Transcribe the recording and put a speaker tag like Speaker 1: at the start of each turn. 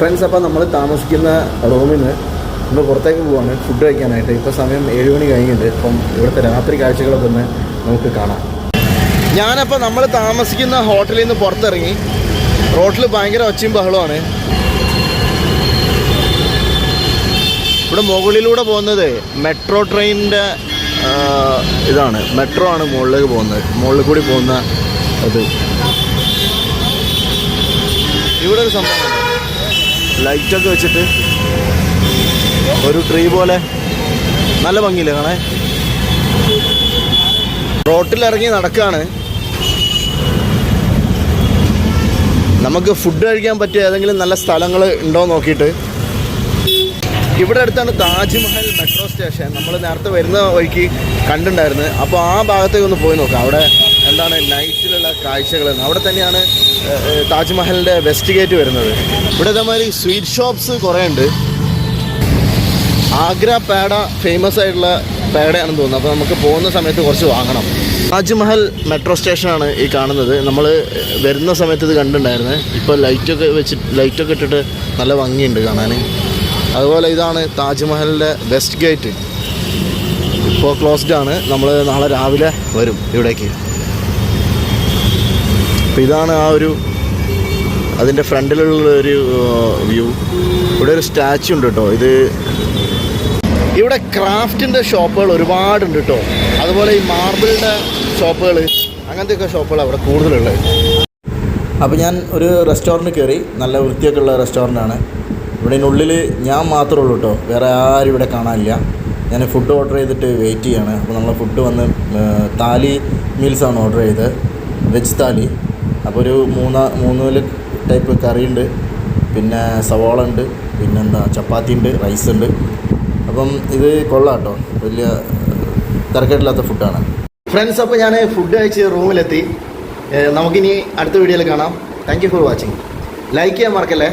Speaker 1: Friends, അപ്പോൾ നമ്മൾ താമസിക്കുന്ന റൂമിൽ നിന്ന് നമ്മൾ പുറത്തേക്ക് പോവാണ് ഫുഡ് കഴിക്കാനായിട്ട്. ഇപ്പോൾ സമയം 7 മണി കഴിഞ്ഞിട്ട്. ഇപ്പം ഇവിടുത്തെ രാത്രി കാഴ്ചകളൊക്കെ ഒന്ന് നമുക്ക് കാണാം. ഞാനപ്പോൾ നമ്മൾ താമസിക്കുന്ന ഹോട്ടലിൽ നിന്ന് പുറത്തിറങ്ങി. റോട്ടിൽ ഭയങ്കര ഒച്ചയും ബഹളമാണ്. ഇവിടെ മുകളിലൂടെ പോകുന്നത് മെട്രോ ട്രെയിനിൻ്റെ ഇതാണ്. മെട്രോ ആണ് മുകളിലേക്ക് പോകുന്നത്, മുകളിൽ കൂടി പോകുന്ന അത്. ഇവിടെ ഒരു സംഭവം ലൈറ്റൊക്കെ വെച്ചിട്ട് ഒരു ട്രീ പോലെ നല്ല ഭംഗിയില്ലേ കാണാൻ. റോട്ടിലിറങ്ങി നടക്കുകയാണ്. നമുക്ക് ഫുഡ് കഴിക്കാൻ പറ്റിയ ഏതെങ്കിലും നല്ല സ്ഥലങ്ങൾ ഉണ്ടോ നോക്കിയിട്ട്. ഇവിടെ അടുത്താണ് താജ്മഹൽ മെട്രോ സ്റ്റേഷൻ. നമ്മൾ നേരത്തെ വരുന്ന വഴിക്ക് കണ്ടിട്ടുണ്ടായിരുന്നു. അപ്പോൾ ആ ഭാഗത്തേക്ക് ഒന്ന് പോയി നോക്കാം. അവിടെ എന്താണ് നൈറ്റിലുള്ള കാഴ്ചകൾ. അവിടെ തന്നെയാണ് താജ്മഹലിൻ്റെ വെസ്റ്റ് ഗേറ്റ് വരുന്നത്. ഇവിടെ ഇതേമാതിരി സ്വീറ്റ് ഷോപ്സ് കുറേ ഉണ്ട്. ആഗ്ര പേട ഫേമസ് ആയിട്ടുള്ള പേടയാണെന്ന് തോന്നുന്നു. അപ്പോൾ നമുക്ക് പോകുന്ന സമയത്ത് കുറച്ച് വാങ്ങണം. താജ്മഹൽ മെട്രോ സ്റ്റേഷനാണ് ഈ കാണുന്നത്. നമ്മൾ വരുന്ന സമയത്ത് ഇത് കണ്ടിട്ടുണ്ടായിരുന്നു. ഇപ്പോൾ ലൈറ്റൊക്കെ ഇട്ടിട്ട് നല്ല ഭംഗിയുണ്ട് കാണാൻ. അതുപോലെ ഇതാണ് താജ്മഹലിൻ്റെ വെസ്റ്റ് ഗേറ്റ്. ഇപ്പോൾ ക്ലോസ്ഡ് ആണ്. നമ്മൾ നാളെ രാവിലെ വരും ഇവിടേക്ക്. അപ്പോൾ ഇതാണ് ആ ഒരു അതിൻ്റെ ഫ്രണ്ടിലുള്ളൊരു വ്യൂ. ഇവിടെ ഒരു സ്റ്റാച്യു ഉണ്ട് കേട്ടോ. ഇവിടെ ക്രാഫ്റ്റിൻ്റെ ഷോപ്പുകൾ ഒരുപാടുണ്ട് കേട്ടോ. അതുപോലെ ഈ മാർബിളിൻ്റെ ഷോപ്പുകൾ, അങ്ങനത്തെയൊക്കെ ഷോപ്പുകൾ അവിടെ കൂടുതലുള്ളത്. അപ്പോൾ ഞാൻ ഒരു റെസ്റ്റോറൻറ്റ് കയറി. നല്ല വൃത്തിയൊക്കെ ഉള്ള റെസ്റ്റോറൻ്റാണ്. ഇവിടെയുള്ളിൽ ഞാൻ മാത്രമേ ഉള്ളൂ കേട്ടോ, വേറെ ആരും ഇവിടെ കാണാനില്ല. ഞാൻ ഫുഡ് ഓർഡർ ചെയ്തിട്ട് വെയിറ്റ് ചെയ്യാണ്. അപ്പോൾ നമ്മൾ ഫുഡ് വന്ന് താലി മീൽസാണ് ഓർഡർ ചെയ്തത്, വെജ് താലി. അപ്പോൾ ഒരു മൂന്ന് ടൈപ്പ് കറിയുണ്ട്, പിന്നെ സവാള ഉണ്ട്, പിന്നെന്താ ചപ്പാത്തി ഉണ്ട്, റൈസ് ഉണ്ട്. അപ്പം ഇത് കൊള്ളാം കേട്ടോ, വലിയ തിരക്കേട്ടില്ലാത്ത ഫുഡാണ്. ഫ്രണ്ട്സ്, അപ്പോൾ ഞാൻ ഫുഡ് കഴിച്ച് റൂമിലെത്തി. നമുക്കിനി അടുത്ത വീഡിയോയിൽ കാണാം. Thank you for watching. Like ചെയ്യാൻ മറക്കല്ലേ.